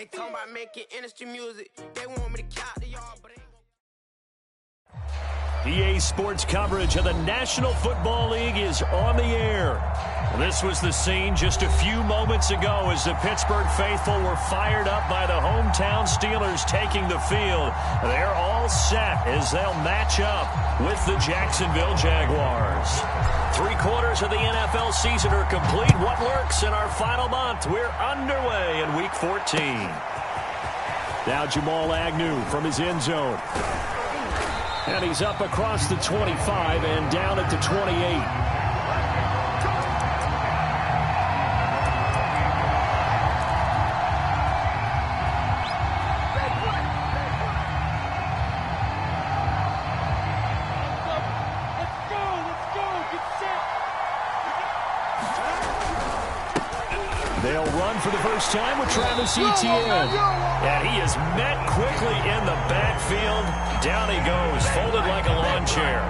They talking about making industry music. They want me to count the yard, but EA Sports coverage of the National Football League is on the air. This was the scene just a few moments ago as the Pittsburgh faithful were fired up by the hometown Steelers taking the field. They're all set as they'll match up with the Jacksonville Jaguars. 3/4 of the NFL season are complete. What lurks in our final month? We're underway in Week 14. Now Jamal Agnew from his end zone. And he's up across the 25 and down at the 28. They'll run for the first time with Travis Etienne. And he is met quickly in the backfield. Down he goes, folded like a lawn chair.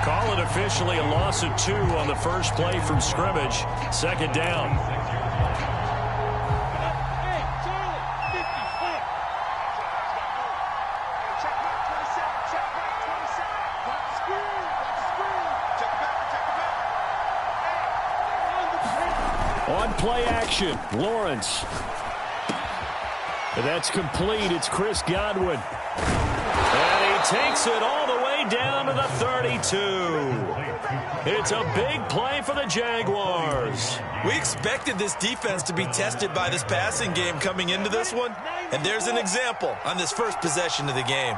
Call it officially a loss of 2 on the first play from scrimmage. Second down. On play action, Lawrence. That's complete. It's Chris Godwin. And he takes it all the way down to the 32. It's a big play for the Jaguars. We expected this defense to be tested by this passing game coming into this one. And there's an example on this first possession of the game.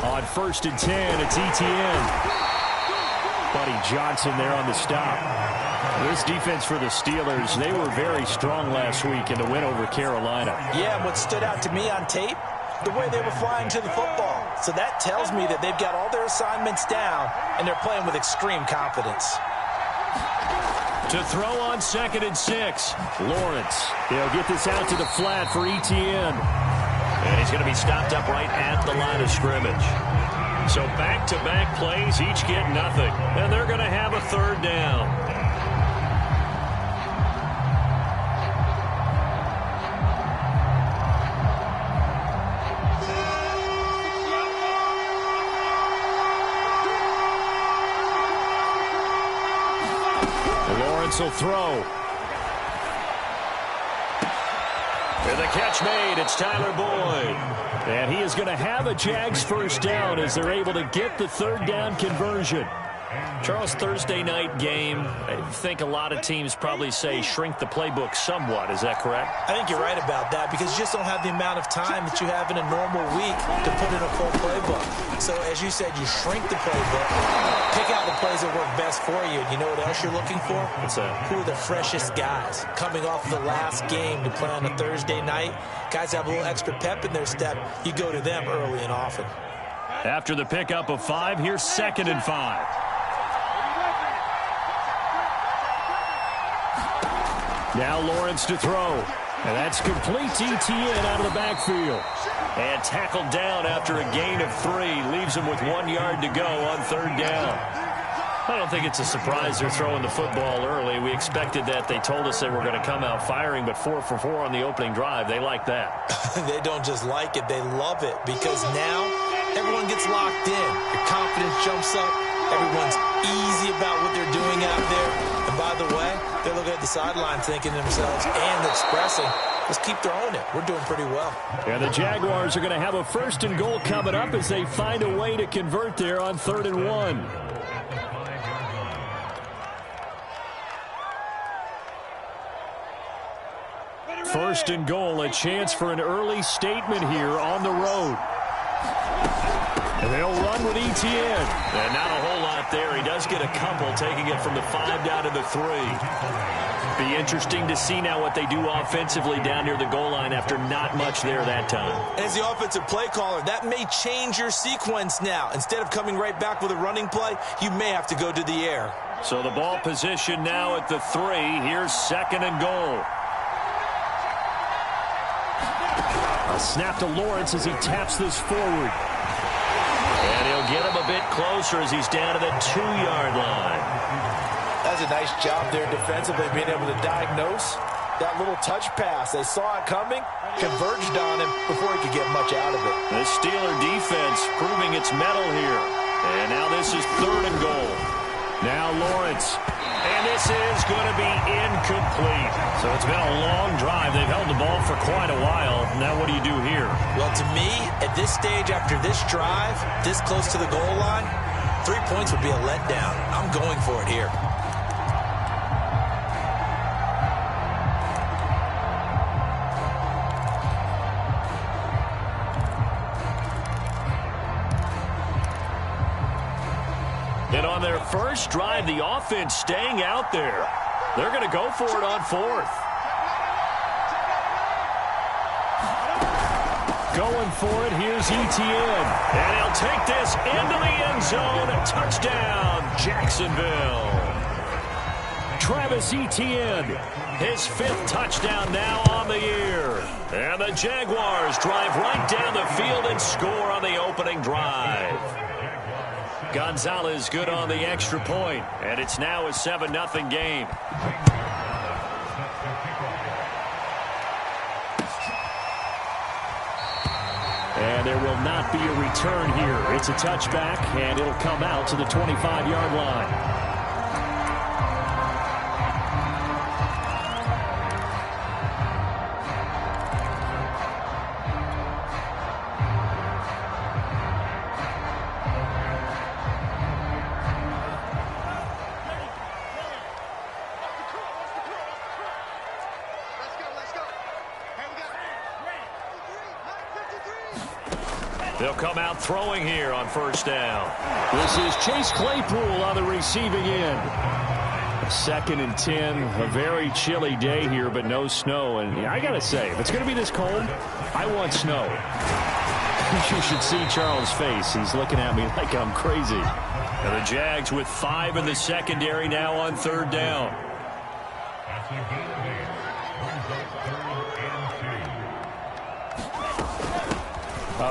On 1st and 10, it's Etienne. Buddy Johnson there on the stop. This defense for the Steelers, they were very strong last week in the win over Carolina. Yeah, and what stood out to me on tape, the way they were flying to the football. So that tells me that they've got all their assignments down, and they're playing with extreme confidence. To throw on 2nd and 6, Lawrence. He'll get this out to the flat for Etienne. And he's going to be stopped up right at the line of scrimmage. So back-to-back plays, each get nothing. And they're going to have a third down. Lawrence will throw. And the catch made, it's Tyler Boyd. And he is going to have a Jags first down as they're able to get the third down conversion. Charles, Thursday night game, I think a lot of teams probably say shrink the playbook somewhat. Is that correct? I think you're right about that because you just don't have the amount of time that you have in a normal week to put in a full playbook. So, as you said, you shrink the playbook, pick out the plays that work best for you. And you know what else you're looking for? What's that? Who are the freshest guys coming off the last game to play on a Thursday night? Guys have a little extra pep in their step. You go to them early and often. After the pickup of 5, here's 2nd and 5. Now Lawrence to throw. And that's complete to Etienne out of the backfield. And tackled down after a gain of 3. Leaves him with 1 yard to go on third down. I don't think it's a surprise they're throwing the football early. We expected that. They told us they were going to come out firing, but 4 for 4 on the opening drive. They like that. They don't just like it. They love it because now everyone gets locked in. Your confidence jumps up. Everyone's easy about what they're doing out there. And by the way, they're looking at the sideline thinking to themselves and expressing, let's keep throwing it. We're doing pretty well. And the Jaguars are going to have a 1st and goal coming up as they find a way to convert there on 3rd and 1. First and goal, a chance for an early statement here on the road. And they'll run with Etienne. And not a whole lot there. He does get a couple, taking it from the 5 down to the 3. Be interesting to see now what they do offensively down near the goal line after not much there that time. As the offensive play caller, that may change your sequence now. Instead of coming right back with a running play, you may have to go to the air. So the ball position now at the 3. Here's 2nd and goal. A snap to Lawrence as he taps this forward. And he'll get him a bit closer as he's down to the 2-yard line. That's a nice job there defensively, being able to diagnose that little touch pass. They saw it coming, converged on him before he could get much out of it. The Steeler defense proving its mettle here. And now this is 3rd and goal. Now Lawrence. And this is going to be incomplete. So it's been a long drive. They've held the ball for quite a while. Now what do you do here? Well, to me, at this stage after this drive, this close to the goal line, 3 points would be a letdown. I'm going for it here. And on their first drive, the offense staying out there. They're going to go for it on 4th. Going for it, here's Etienne. And he'll take this into the end zone. Touchdown, Jacksonville. Travis Etienne, his 5th touchdown now on the year. And the Jaguars drive right down the field and score on the opening drive. Gonzalez good on the extra point, and it's now a 7-0 game. And there will not be a return here. It's a touchback, and it'll come out to the 25-yard line. They'll come out throwing here on 1st down. This is Chase Claypool on the receiving end. 2nd and 10. A very chilly day here, but no snow. And I got to say, if it's going to be this cold, I want snow. You should see Charles' face. He's looking at me like I'm crazy. And the Jags with 5 in the secondary now on 3rd down.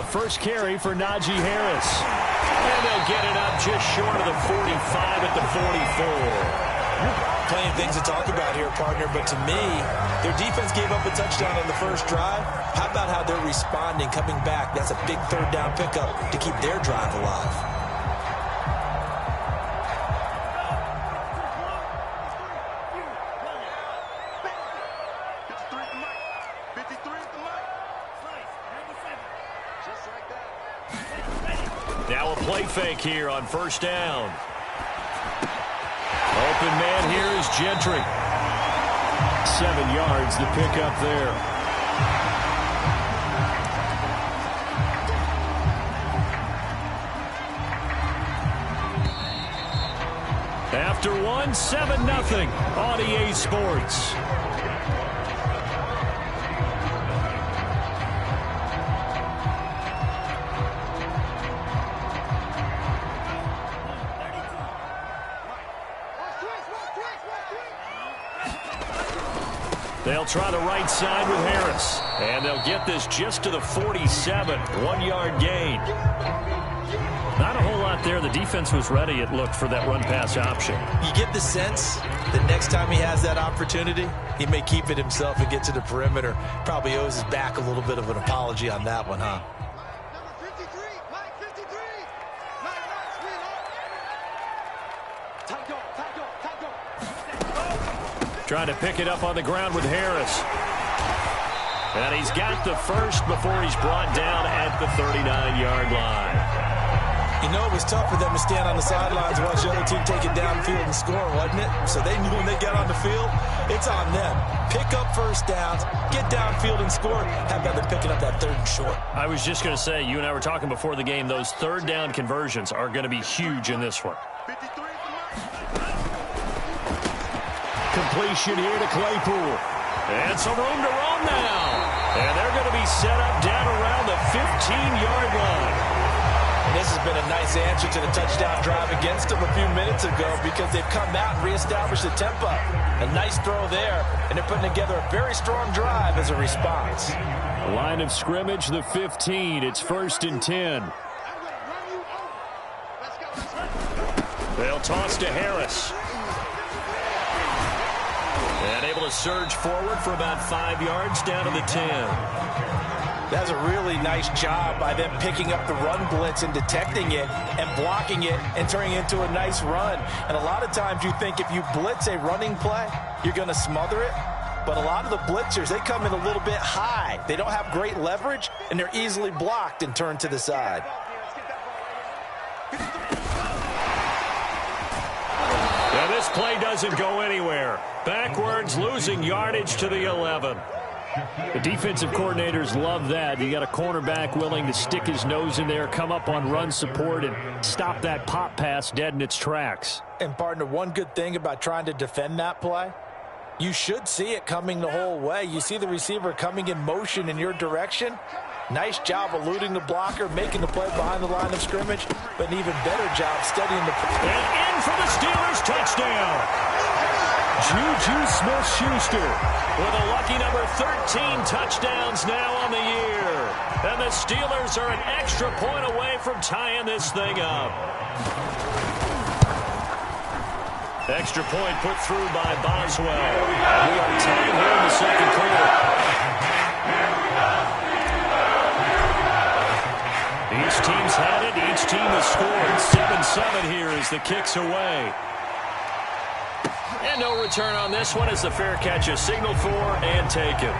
First carry for Najee Harris. And they'll get it up just short of the 45 at the 44. Plenty of things to talk about here, partner, but to me, their defense gave up a touchdown on the first drive. How about how they're responding, coming back? That's a big 3rd down pickup to keep their drive alive. Now a play fake here on 1st down. Open man here is Gentry. 7 yards the pickup there. After 7-0 on EA Sports. They'll try the right side with Harris. And they'll get this just to the 47. 1-yard gain. Not a whole lot there. The defense was ready, it looked, for that run-pass option. You get the sense that next time he has that opportunity, he may keep it himself and get to the perimeter. Probably owes his back a little bit of an apology on that one, huh? Trying to pick it up on the ground with Harris. And he's got the first before he's brought down at the 39-yard line. You know, it was tough for them to stand on the sidelines and watch the other team take it downfield and score, wasn't it? So they knew when they got on the field, it's on them. Pick up first downs, get downfield and score. How about them picking up that 3rd and short? I was just going to say, you and I were talking before the game, those 3rd down conversions are going to be huge in this one. Completion here to Claypool. And some room to roam now. And they're going to be set up down around the 15-yard line. And this has been a nice answer to the touchdown drive against them a few minutes ago because they've come out and reestablished the tempo. A nice throw there, and they're putting together a very strong drive as a response. Line of scrimmage, the 15. It's 1st and 10. They'll toss to Harris. And able to surge forward for about 5 yards down to the 10. That's a really nice job by them picking up the run blitz and detecting it and blocking it and turning it into a nice run. And a lot of times you think if you blitz a running play, you're going to smother it. But a lot of the blitzers, they come in a little bit high. They don't have great leverage, and they're easily blocked and turned to the side. Now this play doesn't go anywhere. Backwards, losing yardage to the 11. The defensive coordinators love that. You got a cornerback willing to stick his nose in there, come up on run support, and stop that pop pass dead in its tracks. And, partner, one good thing about trying to defend that play, you should see it coming the whole way. You see the receiver coming in motion in your direction. Nice job eluding the blocker, making the play behind the line of scrimmage, but an even better job studying the play. And in for the Steelers touchdown. Juju Smith-Schuster with a lucky number 13 touchdowns now on the year. And the Steelers are an extra point away from tying this thing up. Extra point put through by Boswell. We are tied here in the second quarter. Each team's had it. Each team has scored. 7-7 here as the kick's away. And no return on this one as the fair catch is signaled for and taken.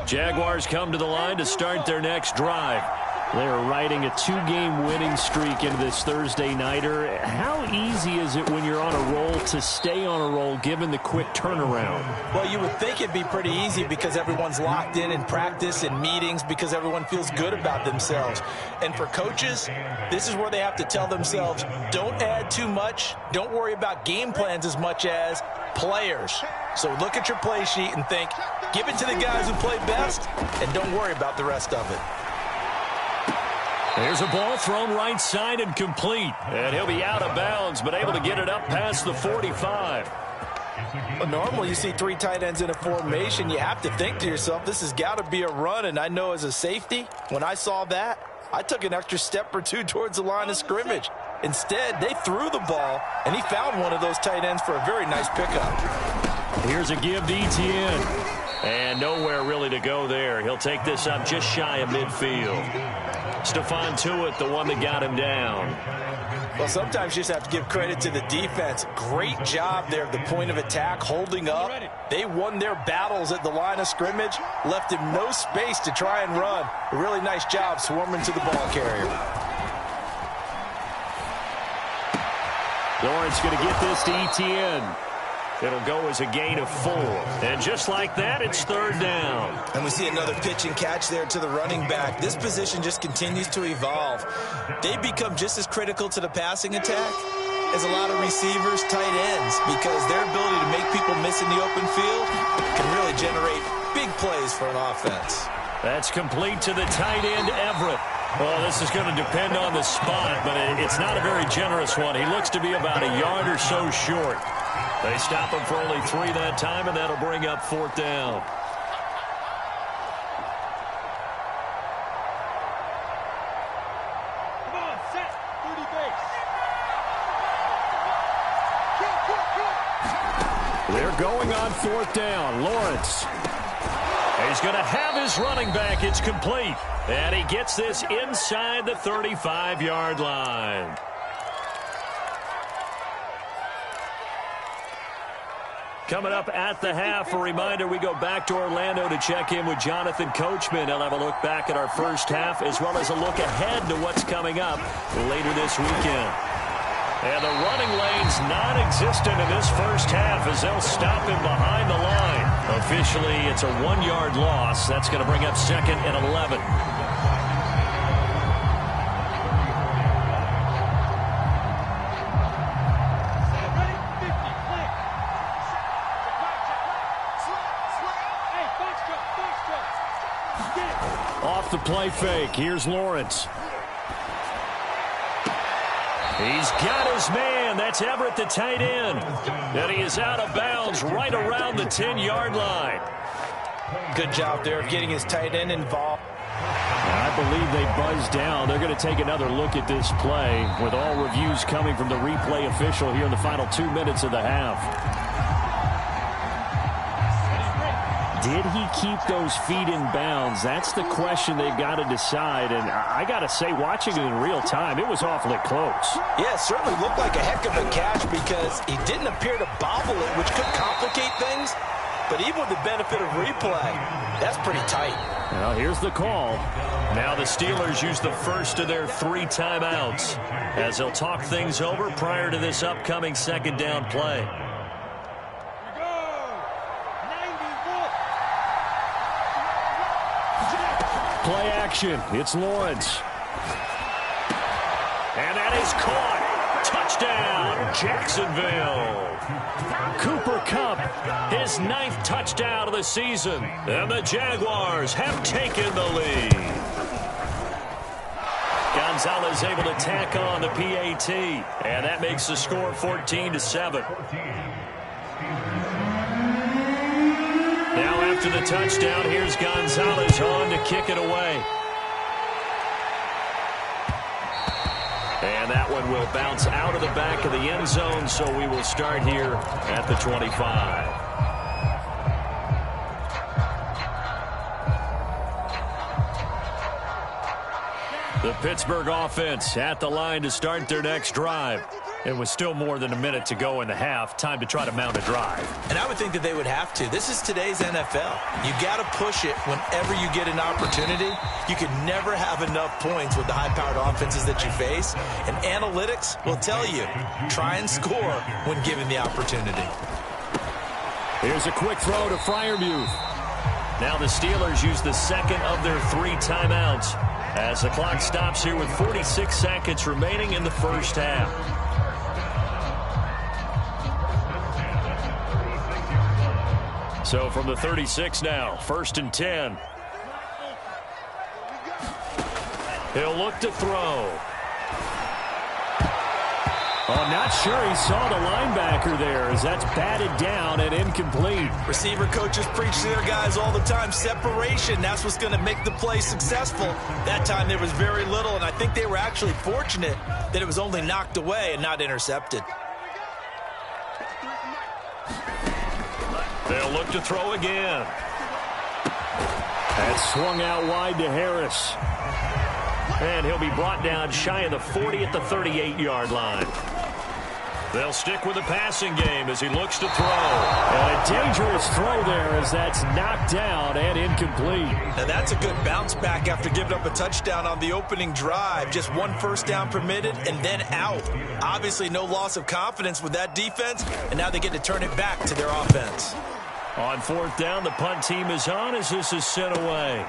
Jaguars come to the line to start their next drive. They're riding a 2-game winning streak into this Thursday nighter. How easy is it when you're on a roll to stay on a roll given the quick turnaround? Well, you would think it'd be pretty easy because everyone's locked in practice and meetings because everyone feels good about themselves. And for coaches, this is where they have to tell themselves, don't add too much. Don't worry about game plans as much as players. So look at your play sheet and think, give it to the guys who play best and don't worry about the rest of it. There's a ball thrown right side and complete. And he'll be out of bounds, but able to get it up past the 45. Well, normally you see 3 tight ends in a formation. You have to think to yourself, this has got to be a run. And I know as a safety, when I saw that, I took an extra step or 2 towards the line of scrimmage. Instead, they threw the ball, and he found one of those tight ends for a very nice pickup. Here's a give to Etienne. And nowhere really to go there. He'll take this up just shy of midfield. Stephon Tuitt, the one that got him down. Well, sometimes you just have to give credit to the defense. Great job there at the point of attack, holding up. They won their battles at the line of scrimmage, left him no space to try and run. A really nice job swarming to the ball carrier. Lawrence going to get this to Etienne. It'll go as a gain of 4. And just like that, it's 3rd down. And we see another pitch and catch there to the running back. This position just continues to evolve. They become just as critical to the passing attack as a lot of receivers, tight ends, because their ability to make people miss in the open field can really generate big plays for an offense. That's complete to the tight end, Everett. Well, this is going to depend on the spot, but it's not a very generous one. He looks to be about a yard or so short. They stop him for only 3 that time, and that'll bring up 4th down. Come on, set, 30 base. They're going on 4th down. Lawrence. He's going to have his running back. It's complete. And he gets this inside the 35-yard line. Coming up at the half, a reminder, we go back to Orlando to check in with Jonathan Coachman. He'll have a look back at our first half as well as a look ahead to what's coming up later this weekend. And the running lane's non-existent in this first half as they'll stop him behind the line. Officially, it's a 1-yard loss. That's going to bring up 2nd and 11. Off the play fake, here's Lawrence. He's got his man. That's Everett, the tight end. And he is out of bounds right around the 10-yard line. Good job there of getting his tight end involved. I believe they buzzed down. They're going to take another look at this play with all reviews coming from the replay official here in the final 2 minutes of the half. Did he keep those feet in bounds? That's the question they've got to decide. And I got to say, watching it in real time, it was awfully close. Yeah, it certainly looked like a heck of a catch because he didn't appear to bobble it, which could complicate things. But even with the benefit of replay, that's pretty tight. Well, here's the call. Now the Steelers use the first of their 3 timeouts as they'll talk things over prior to this upcoming second down play. Play action. It's Lawrence. And that is caught. Touchdown, Jacksonville. Cooper Kupp, his 9th touchdown of the season. And the Jaguars have taken the lead. Gonzalez able to tack on the PAT. And that makes the score 14-7. Now after the touchdown, here's Gonzalez on to kick it away. And that one will bounce out of the back of the end zone, so we will start here at the 25. The Pittsburgh offense at the line to start their next drive. It was still more than a minute to go in the half. Time to try to mount a drive. And I would think that they would have to. This is today's NFL. You got to push it whenever you get an opportunity. You can never have enough points with the high-powered offenses that you face. And analytics will tell you, try and score when given the opportunity. Here's a quick throw to Freiermuth. Now the Steelers use the second of their 3 timeouts as the clock stops here with 46 seconds remaining in the first half. So from the 36 now, 1st and 10. He'll look to throw. Oh, not sure he saw the linebacker there as that's batted down and incomplete. Receiver coaches preach to their guys all the time. Separation, that's what's going to make the play successful. That time there was very little, and I think they were actually fortunate that it was only knocked away and not intercepted. They'll look to throw again. That swung out wide to Harris. And he'll be brought down shy of the 40 at the 38-yard line. They'll stick with the passing game as he looks to throw. And a dangerous throw there as that's knocked down and incomplete. Now that's a good bounce back after giving up a touchdown on the opening drive. Just 1 first down permitted and then out. Obviously no loss of confidence with that defense, and now they get to turn it back to their offense. On 4th down, the punt team is on as this is sent away.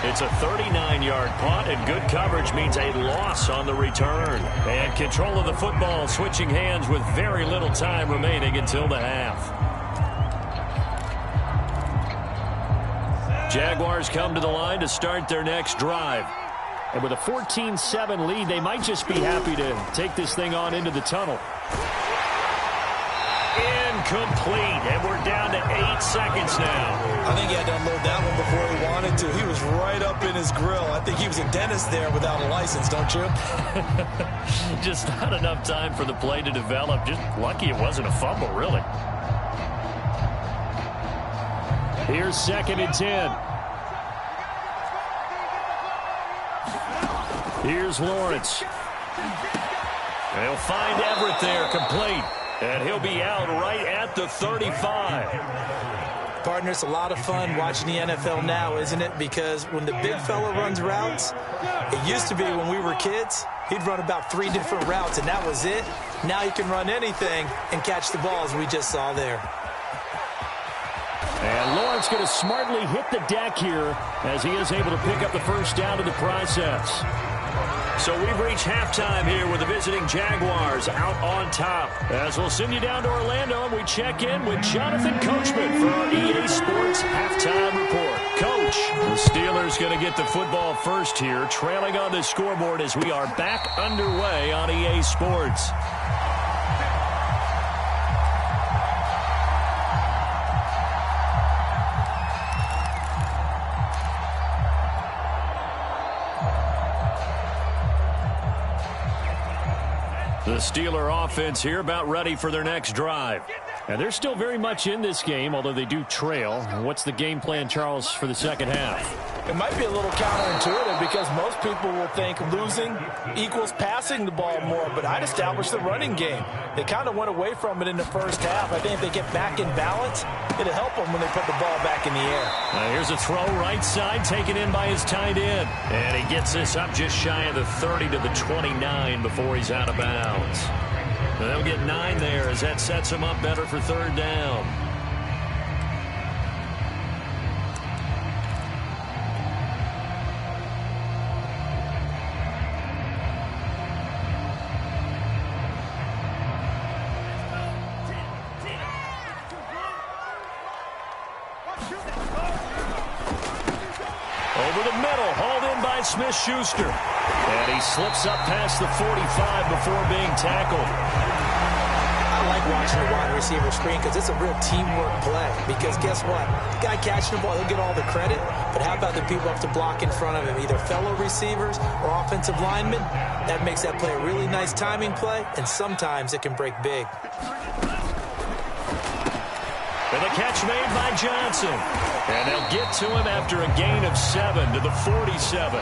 It's a 39-yard punt, and good coverage means a loss on the return. And control of the football switching hands with very little time remaining until the half. Jaguars come to the line to start their next drive. And with a 14-7 lead, they might just be happy to take this thing on into the tunnel. Incomplete, and we're down to 8 seconds now. I think he had to unload that one before he wanted to. He was right up in his grill. I think he was a dentist there without a license, don't you? Just not enough time for the play to develop. Just lucky it wasn't a fumble, really. Here's 2nd and 10. Here's Lawrence. They'll find Everett there, complete. And he'll be out right at the 35. Partner, it's a lot of fun watching the NFL now, isn't it? Because when the big fella runs routes, it used to be when we were kids, he'd run about 3 different routes, and that was it. Now he can run anything and catch the ball, as we just saw there. And Lawrence going to smartly hit the deck here as he is able to pick up the first down in the process. So we've reached halftime here with the visiting Jaguars out on top. As we'll send you down to Orlando and we check in with Jonathan Coachman for our EA Sports Halftime Report. Coach. The Steelers going to get the football first here, trailing on the scoreboard as we are back underway on EA Sports. The Steeler offense here about ready for their next drive. And they're still very much in this game, although they do trail. What's the game plan, Charles, for the second half? It might be a little counterintuitive because most people will think losing equals passing the ball more, but I'd establish the running game. They kind of went away from it in the first half. I think if they get back in balance, it'll help them when they put the ball back in the air. Here's a throw right side, taken in by his tight end. And he gets this up just shy of the 30 to the 29 before he's out of bounds. And they'll get 9 there as that sets him up better for third down. Over the middle, hauled in by Smith-Schuster. And he slips up past the 45 before being tackled. I like watching the wide receiver screen because it's a real teamwork play. Because guess what? The guy catching the ball, he'll get all the credit. But how about the people up to block in front of him, either fellow receivers or offensive linemen? That makes that play a really nice timing play, and sometimes it can break big. And the catch made by Johnson. And they'll get to him after a gain of 7 to the 47.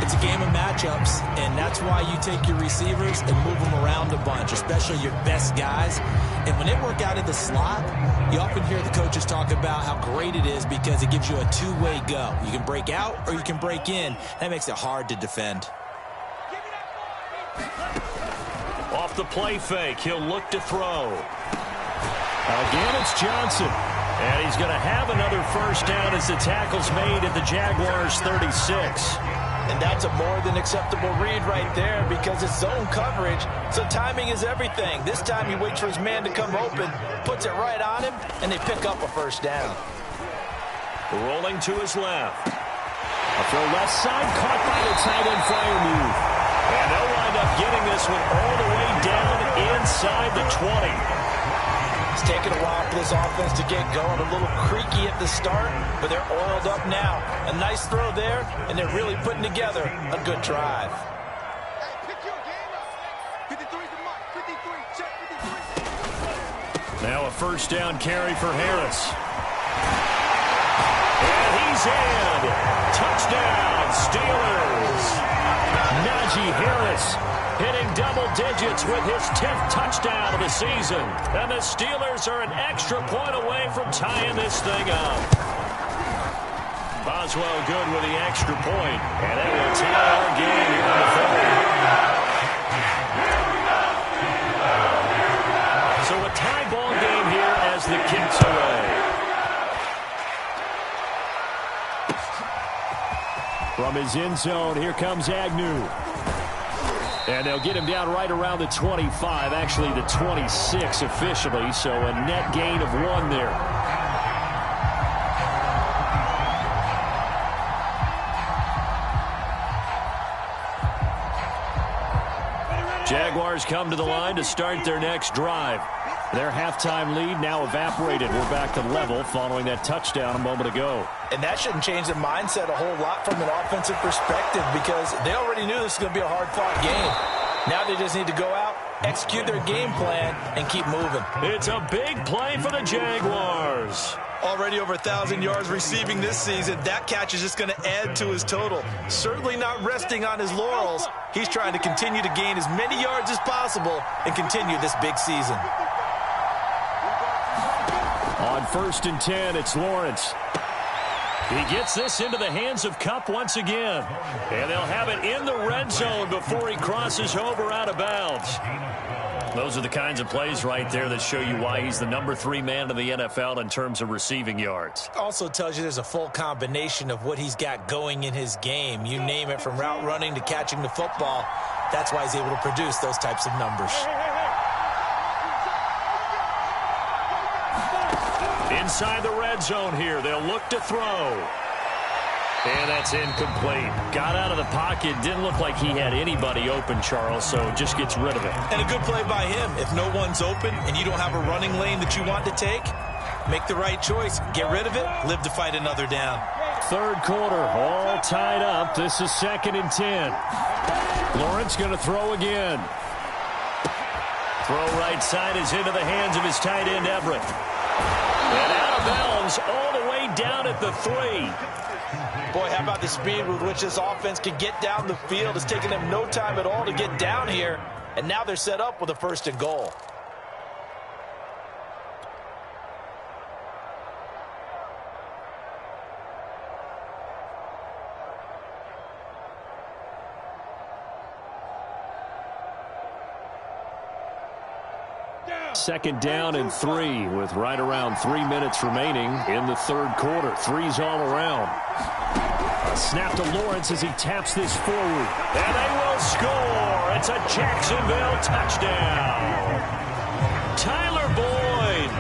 It's a game of matchups, and that's why you take your receivers and move them around a bunch, especially your best guys. And when they work out in the slot, you often hear the coaches talk about how great it is because it gives you a two-way go. You can break out or you can break in. That makes it hard to defend. Off the play fake, he'll look to throw. Again, it's Johnson. And he's going to have another first down as the tackle's made at the Jaguars' 36. And that's a more than acceptable read right there because it's zone coverage, so timing is everything. This time he waits for his man to come open, puts it right on him, and they pick up a first down. Rolling to his left. A throw left side, caught by the tight end flyer move. And they'll wind up getting this one all the way down inside the 20. It's taken a while for this offense to get going. A little creaky at the start, but they're oiled up now. A nice throw there, and they're really putting together a good drive. Now a first down carry for Harris. And he's in. Touchdown, Steelers. Najee Harris hitting double digits with his 10th touchdown of the season. And the Steelers are an extra point away from tying this thing up. Boswell good with the extra point. And it will tie our game here in the third. So a tie ball game here as the kick's away. From his end zone, here comes Agnew. And they'll get him down right around the 25, actually the 26 officially, so a net gain of 1 there. Jaguars come to the line to start their next drive. Their halftime lead now evaporated. We're back to level following that touchdown a moment ago. And that shouldn't change the mindset a whole lot from an offensive perspective because they already knew this was going to be a hard-fought game. Now they just need to go out, execute their game plan, and keep moving. It's a big play for the Jaguars. Already over 1,000 yards receiving this season. That catch is just going to add to his total. Certainly not resting on his laurels. He's trying to continue to gain as many yards as possible and continue this big season. On 1st and 10, it's Lawrence. He gets this into the hands of Kupp once again. And they'll have it in the red zone before he crosses over out of bounds. Those are the kinds of plays right there that show you why he's the number 3 man in the NFL in terms of receiving yards. Also tells you there's a full combination of what he's got going in his game. You name it, from route running to catching the football. That's why he's able to produce those types of numbers. Inside the red zone here, they'll look to throw. And that's incomplete. Got out of the pocket. Didn't look like he had anybody open, Charles, so just gets rid of it. And a good play by him. If no one's open and you don't have a running lane that you want to take, make the right choice. Get rid of it. Live to fight another down. Third quarter, all tied up. This is 2nd and 10. Lawrence going to throw again. Throw right side is into the hands of his tight end, Everett. And out of bounds all the way down at the 3. Boy, how about the speed with which this offense can get down the field? It's taken them no time at all to get down here, and now they're set up with a 1st and goal. Second down and 3 with right around 3 minutes remaining in the third quarter. 3's all around. A snap to Lawrence as he taps this forward. And they will score. It's a Jacksonville touchdown. Tyler Boyd,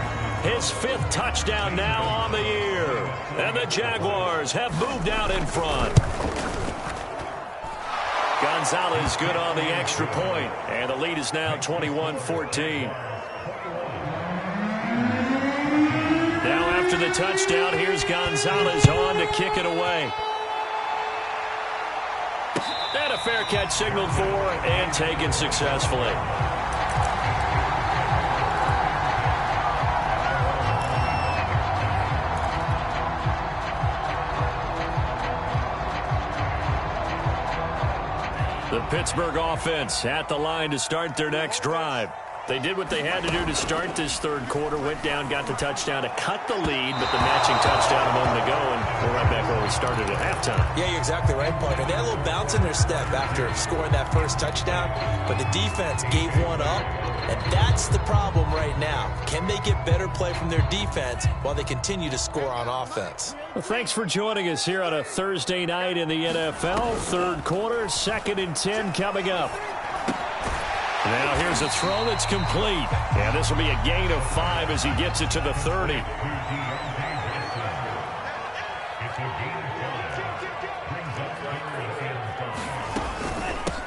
his 5th touchdown now on the year. And the Jaguars have moved out in front. Gonzalez good on the extra point. And the lead is now 21-14. Now after the touchdown, here's Gonzalez on to kick it away. And a fair catch signaled for and taken successfully. The Pittsburgh offense at the line to start their next drive. They did what they had to do to start this third quarter, went down, got the touchdown to cut the lead, but the matching touchdown a moment ago, and we're right back where we started at halftime. Yeah, you're exactly right, partner. They had a little bounce in their step after scoring that first touchdown, but the defense gave one up, and that's the problem right now. Can they get better play from their defense while they continue to score on offense? Well, thanks for joining us here on a Thursday night in the NFL. Third quarter, 2nd and 10 coming up. Now here's a throw that's complete. And this will be a gain of 5 as he gets it to the 30.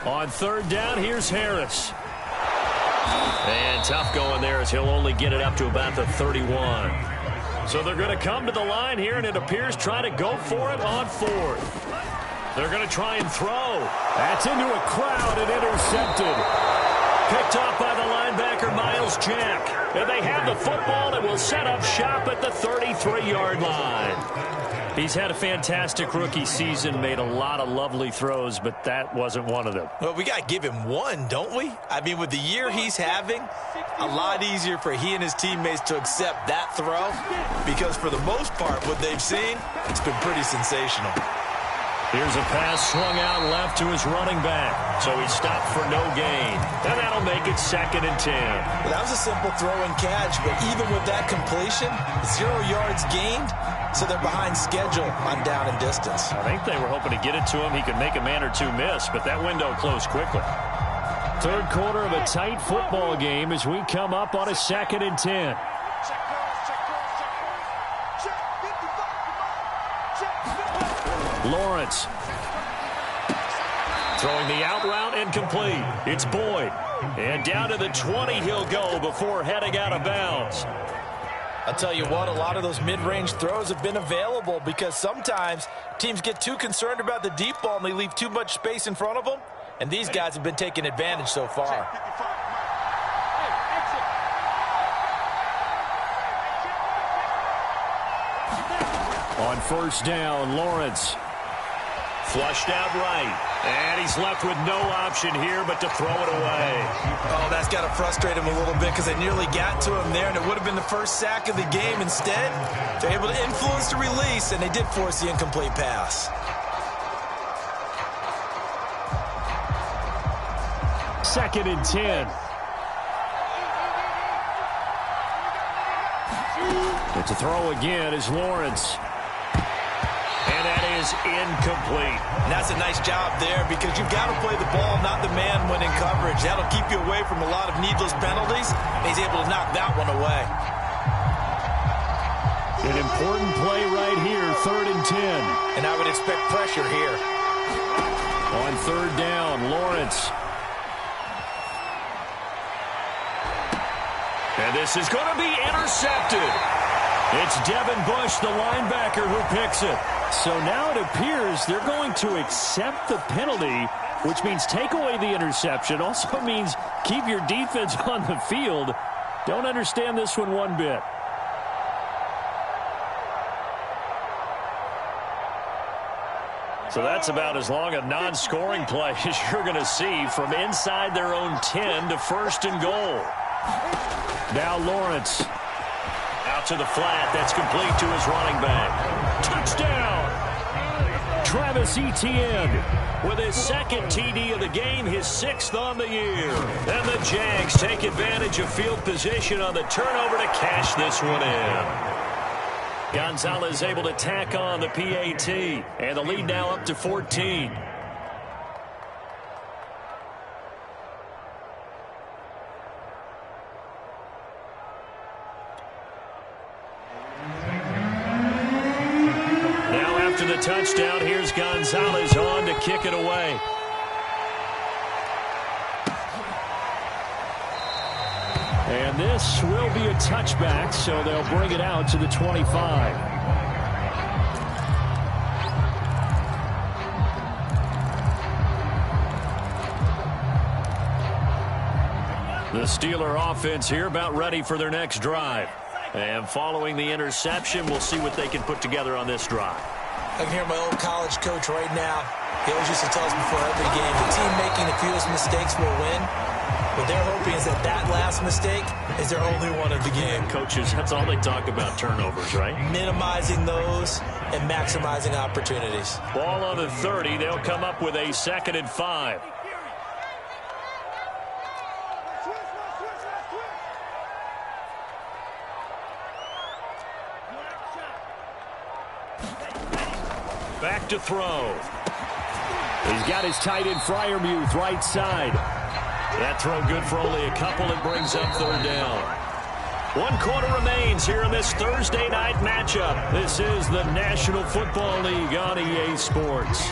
On 3rd down, here's Harris. And tough going there as he'll only get it up to about the 31. So they're going to come to the line here, and it appears try to go for it on 4th. They're going to try and throw. That's into a crowd and intercepted. Picked off by the linebacker, Miles Jack. And they have the football and will set up shop at the 33-yard line. He's had a fantastic rookie season, made a lot of lovely throws, but that wasn't one of them. Well, we got to give him one, don't we? I mean, with the year he's having, a lot easier for he and his teammates to accept that throw because for the most part, what they've seen, it's been pretty sensational. Here's a pass swung out left to his running back. So he stopped for no gain. And that'll make it 2nd and 10. Well, that was a simple throw and catch, but even with that completion, 0 yards gained, so they're behind schedule on down and distance. I think they were hoping to get it to him. He could make a man or two miss, but that window closed quickly. Third quarter of a tight football game as we come up on a 2nd and 10. Lawrence throwing the out route incomplete. It's Boyd. And down to the 20 he'll go before heading out of bounds. I'll tell you what, a lot of those mid-range throws have been available because sometimes teams get too concerned about the deep ball and they leave too much space in front of them. And these guys have been taking advantage so far. On 1st down, Lawrence flushed out right. And he's left with no option here but to throw it away. Oh, that's got to frustrate him a little bit because they nearly got to him there, and it would have been the first sack of the game. Instead, they're able to influence the release, and they did force the incomplete pass. Second and 10. But to throw again is Lawrence. And that is incomplete. And that's a nice job there because you've got to play the ball, not the man when in coverage. That'll keep you away from a lot of needless penalties. And he's able to knock that one away. An important play right here, 3rd and 10. And I would expect pressure here. On 3rd down, Lawrence. And this is going to be intercepted. It's Devin Bush, the linebacker, who picks it. So now it appears they're going to accept the penalty, which means take away the interception. Also means keep your defense on the field. Don't understand this one bit. So that's about as long a non-scoring play as you're going to see from inside their own 10 to 1st and goal. Now Lawrence out to the flat. That's complete to his running back. Touchdown! Travis Etienne with his 2nd TD of the game, his 6th on the year. And the Jags take advantage of field position on the turnover to cash this one in. Gonzalez able to tack on the PAT, and the lead now up to 14. Now after the touchdown, here's Gonzalez on to kick it away. And this will be a touchback, so they'll bring it out to the 25. The Steeler offense here about ready for their next drive. And following the interception, we'll see what they can put together on this drive. I can hear my old college coach right now. He always used to tell us before every game, the team making the fewest mistakes will win. What they're hoping is that last mistake is their only one of the game. Coaches, that's all they talk about, turnovers, right? Minimizing those and maximizing opportunities. Ball on the 30. They'll come up with a 2nd and 5. Back to throw. He's got his tight end Freiermuth right side. That throw good for only a couple. It brings up 3rd down. 1 quarter remains here in this Thursday night matchup. This is the National Football League on EA Sports.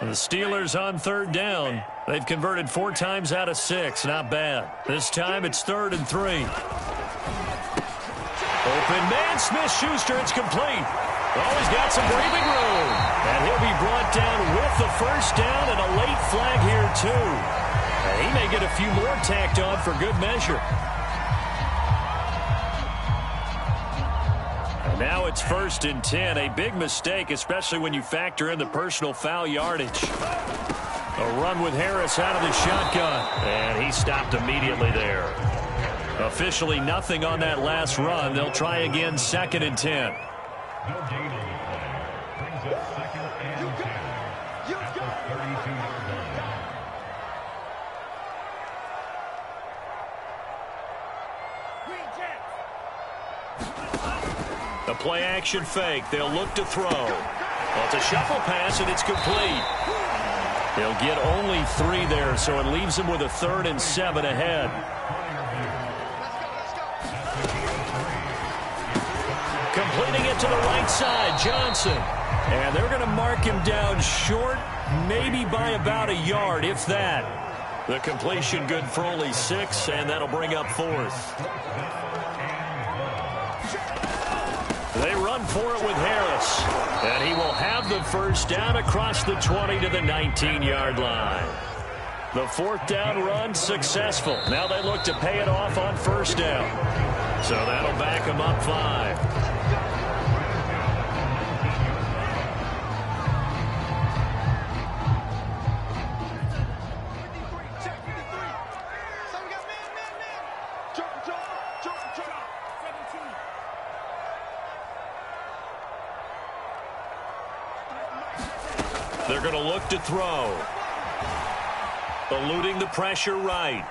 And the Steelers on 3rd down. They've converted 4 times out of 6. Not bad. This time it's 3rd and 3. Open man, Smith-Schuster. It's complete. Oh, he's got some breathing room. And he'll be brought down with the 1st down and a late flag here, too. And he may get a few more tacked on for good measure. And now it's 1st and 10. A big mistake, especially when you factor in the personal foul yardage. A run with Harris out of the shotgun. And he stopped immediately there. Officially nothing on that last run. They'll try again 2nd and 10. No gain on the play. Brings up 2nd and 10 at the 32-yard line. The play action fake. They'll look to throw. Well, it's a shuffle pass, and it's complete. They'll get only 3 there, so it leaves them with a 3rd and 7 ahead. Completing it to the right side, Johnson. And they're going to mark him down short, maybe by about a yard, if that. The completion good for only 6, and that'll bring up 4th. They run for it with Harris. And he will have the 1st down across the 20 to the 19-yard line. The 4th down run successful. Now they look to pay it off on 1st down. So that'll back them up 5. They're going to look to throw. Eluding the pressure right.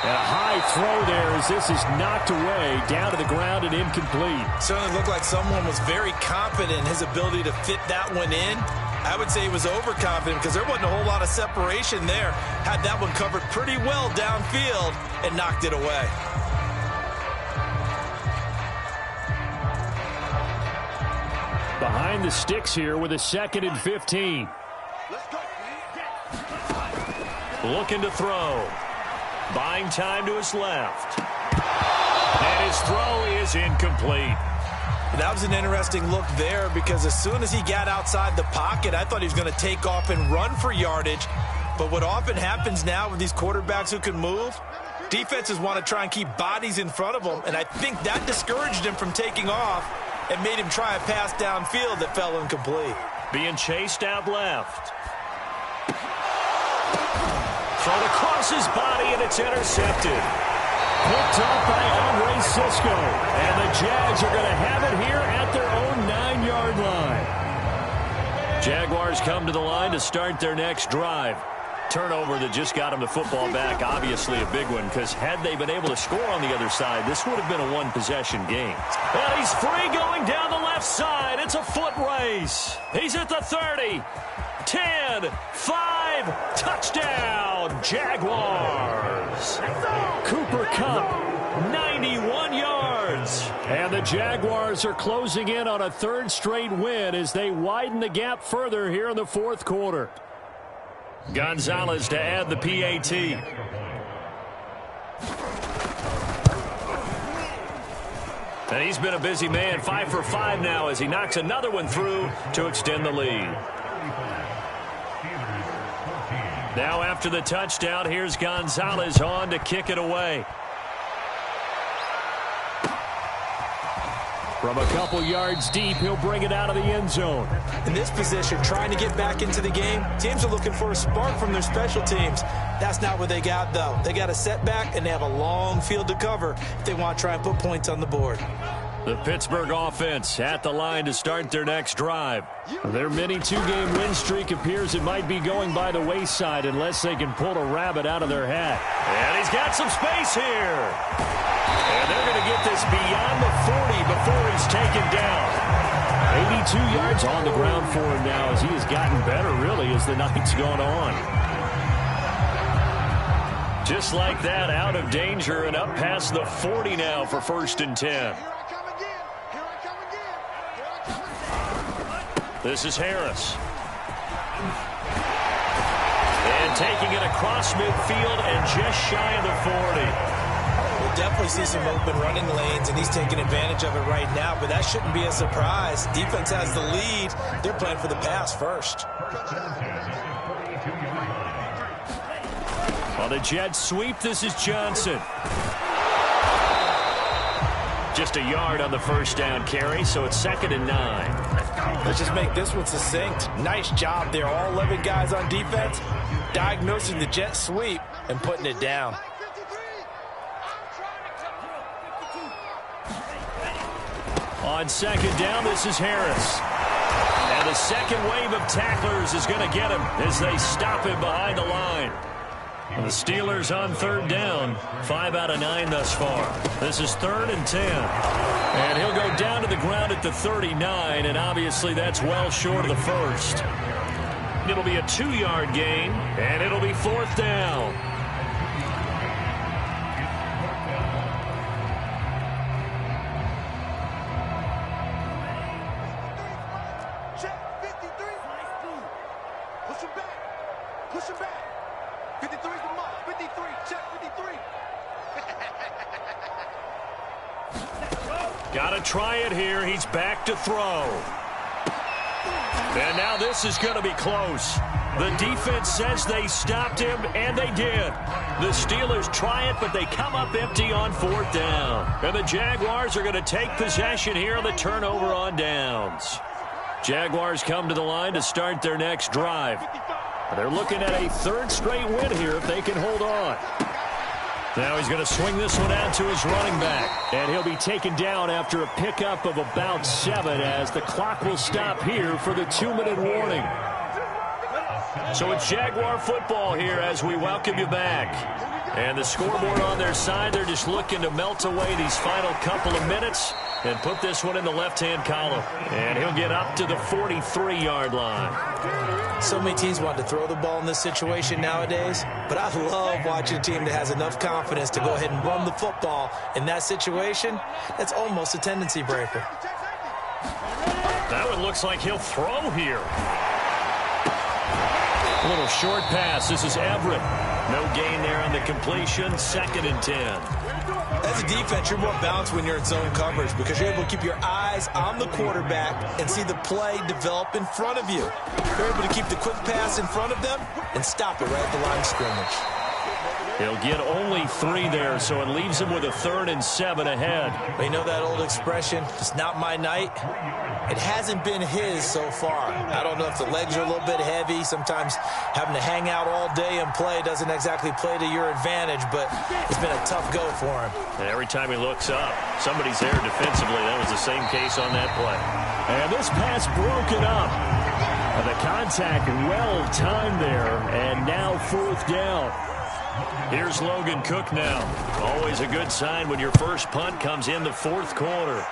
And a high throw there as this is knocked away, down to the ground and incomplete. Certainly looked like someone was very confident in his ability to fit that one in. I would say he was overconfident because there wasn't a whole lot of separation there. Had that one covered pretty well downfield and knocked it away. Behind the sticks here with a 2nd and 15. Looking to throw. Buying time to his left. And his throw is incomplete. That was an interesting look there because as soon as he got outside the pocket, I thought he was going to take off and run for yardage. But what often happens now with these quarterbacks who can move, defenses want to try and keep bodies in front of them, and I think that discouraged him from taking off and made him try a pass downfield that fell incomplete. Being chased out left. Thrown across his body, and it's intercepted. Picked up by Andre Cisco. And the Jags are going to have it here at their own 9-yard line. Jaguars come to the line to start their next drive. Turnover that just got them the football back, obviously a big one, because had they been able to score on the other side, this would have been a one-possession game. And he's free going down the left side. It's a foot race. He's at the 30. 10, 5, touchdown, Jaguars. Cooper Kupp, 91 yards. And the Jaguars are closing in on a 3rd straight win as they widen the gap further here in the 4th quarter. Gonzalez to add the PAT. And he's been a busy man, 5 for 5 now as he knocks another one through to extend the lead. Now after the touchdown, here's Gonzalez on to kick it away. From a couple yards deep, he'll bring it out of the end zone. In this position, trying to get back into the game, teams are looking for a spark from their special teams. That's not what they got, though. They got a setback, and they have a long field to cover if they want to try and put points on the board. The Pittsburgh offense at the line to start their next drive. Their mini 2-game win streak appears it might be going by the wayside unless they can pull a rabbit out of their hat. And he's got some space here. And they're going to get this beyond the 40 before he's taken down. 82 yards on the ground for him now as he has gotten better, really, as the night's gone on. Just like that, out of danger and up past the 40 now for 1st and 10. This is Harris. And taking it across midfield and just shy of the 40. We'll definitely see some open running lanes, and he's taking advantage of it right now, but that shouldn't be a surprise. Defense has the lead. They're playing for the pass first. On the jet sweep, this is Johnson. Just a yard on the 1st down carry, so it's 2nd and 9. Let's just make this one succinct. Nice job there. All 11 guys on defense diagnosing the jet sweep and putting it down. On 2nd down, this is Harris. And the second wave of tacklers is going to get him as they stop him behind the line. And the Steelers on 3rd down, 5 out of 9 thus far. This is 3rd and 10. And he'll go down to the ground at the 39, and obviously that's well short of the 1st. It'll be a 2-yard gain, and it'll be 4th down. Check 53. Push him back. Push him back. 53's the mark. 53. Check 53. Got to try it here. He's back to throw. And now this is going to be close. The defense says they stopped him, and they did. The Steelers try it, but they come up empty on 4th down. And the Jaguars are going to take possession here on the turnover on downs. Jaguars come to the line to start their next drive. They're looking at a 3rd straight win here if they can hold on. Now he's going to swing this one out to his running back. And he'll be taken down after a pickup of about 7 as the clock will stop here for the 2-minute warning. So it's Jaguar football here as we welcome you back. And the scoreboard on their side, they're just looking to melt away these final couple of minutes and put this one in the left-hand column. And he'll get up to the 43-yard line. So many teams want to throw the ball in this situation nowadays, but I love watching a team that has enough confidence to go ahead and run the football in that situation. That's almost a tendency breaker. That one looks like he'll throw here. A little short pass. This is Everett. No gain there on the completion. 2nd and 10. As a defense, you're more balanced when you're in zone coverage because you're able to keep your eyes on the quarterback and see the play develop in front of you. You're able to keep the quick pass in front of them and stop it right at the line of scrimmage. He'll get only 3 there, so it leaves him with a 3rd and 7 ahead. But you know that old expression, it's not my night? It hasn't been his so far. I don't know if the legs are a little bit heavy. Sometimes having to hang out all day and play doesn't exactly play to your advantage, but it's been a tough go for him. And every time he looks up, somebody's there defensively. That was the same case on that play. And this pass broken up. And the contact well-timed there, and now 4th down. Here's Logan Cook now. Always a good sign when your first punt comes in the 4th quarter.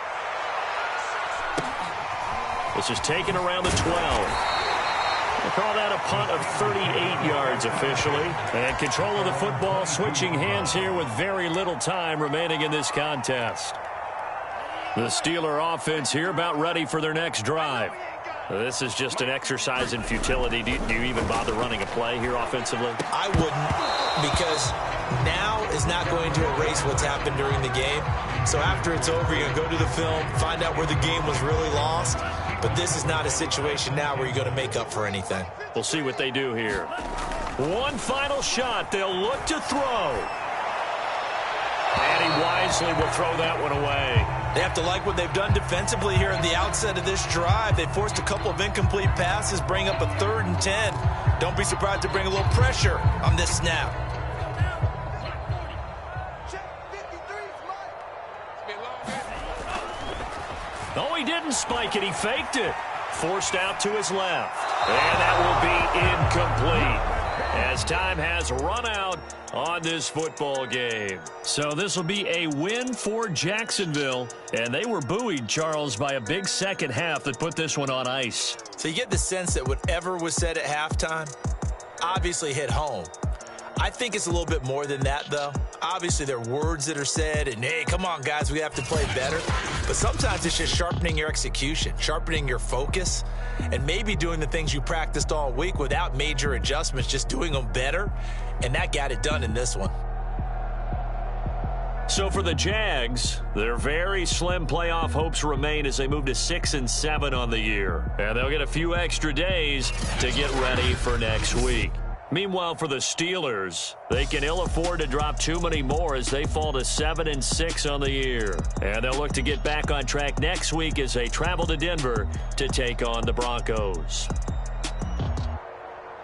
This is taken around the 12. They call that a punt of 38 yards officially. And control of the football switching hands here with very little time remaining in this contest. The Steeler offense here about ready for their next drive. This is just an exercise in futility. Do you even bother running a play here offensively? I wouldn't, because now is not going to erase what's happened during the game. So after it's over, you're going to go to the film, find out where the game was really lost. But this is not a situation now where you're going to make up for anything. We'll see what they do here. One final shot. They'll look to throw. And he wisely will throw that one away. They have to like what they've done defensively here at the outset of this drive. They forced a couple of incomplete passes, bring up a 3rd and 10. Don't be surprised to bring a little pressure on this snap. No, he didn't spike it. He faked it. Forced out to his left. And that will be incomplete as time has run out on this football game. So this will be a win for Jacksonville. And they were buoyed, Charles, by a big second half that put this one on ice. So you get the sense that whatever was said at halftime obviously hit home. I think it's a little bit more than that, though. Obviously, there are words that are said, and, hey, come on, guys, we have to play better. But sometimes it's just sharpening your execution, sharpening your focus, and maybe doing the things you practiced all week without major adjustments, just doing them better, and that got it done in this one. So for the Jags, their very slim playoff hopes remain as they move to 6-7 on the year. And they'll get a few extra days to get ready for next week. Meanwhile, for the Steelers, they can ill afford to drop too many more as they fall to 7-6 on the year. And they'll look to get back on track next week as they travel to Denver to take on the Broncos.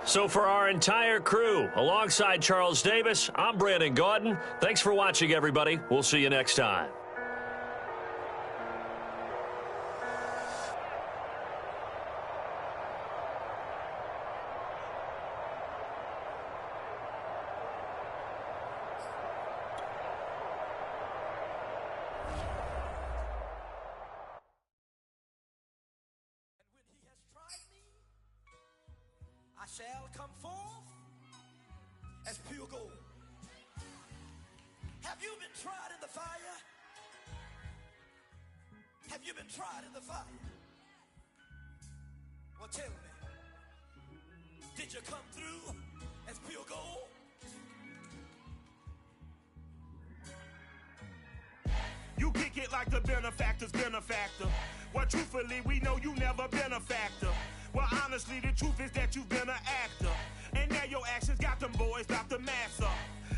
So for our entire crew, alongside Charles Davis, I'm Brandon Gaudin. Thanks for watching, everybody. We'll see you next time. Shall come forth as pure gold. Have you been tried in the fire? Have you been tried in the fire? Well, tell me, did you come through as pure gold? You kick it like the benefactor's benefactor. Well, truthfully, we know you never been a factor. Well, honestly, the truth is that you've been an actor. And now your actions got them boys, got the mass up.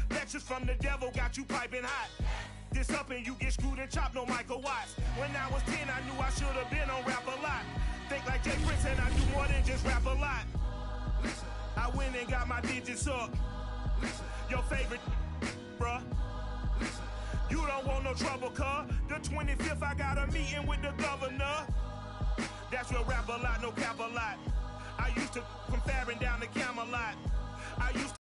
Lectures from the devil got you piping hot. This up and you get screwed and chopped, no Michael Watts. When I was 10, I knew I should have been on rap a lot. Think like Jay Prince and I do more than just rap a lot. I went and got my digits up. Your favorite, bruh. You don't want no trouble, cuz. The 25th, I got a meeting with the governor. That's real rap a lot, no cap a lot. I used to from Farron down to Camelot. I used to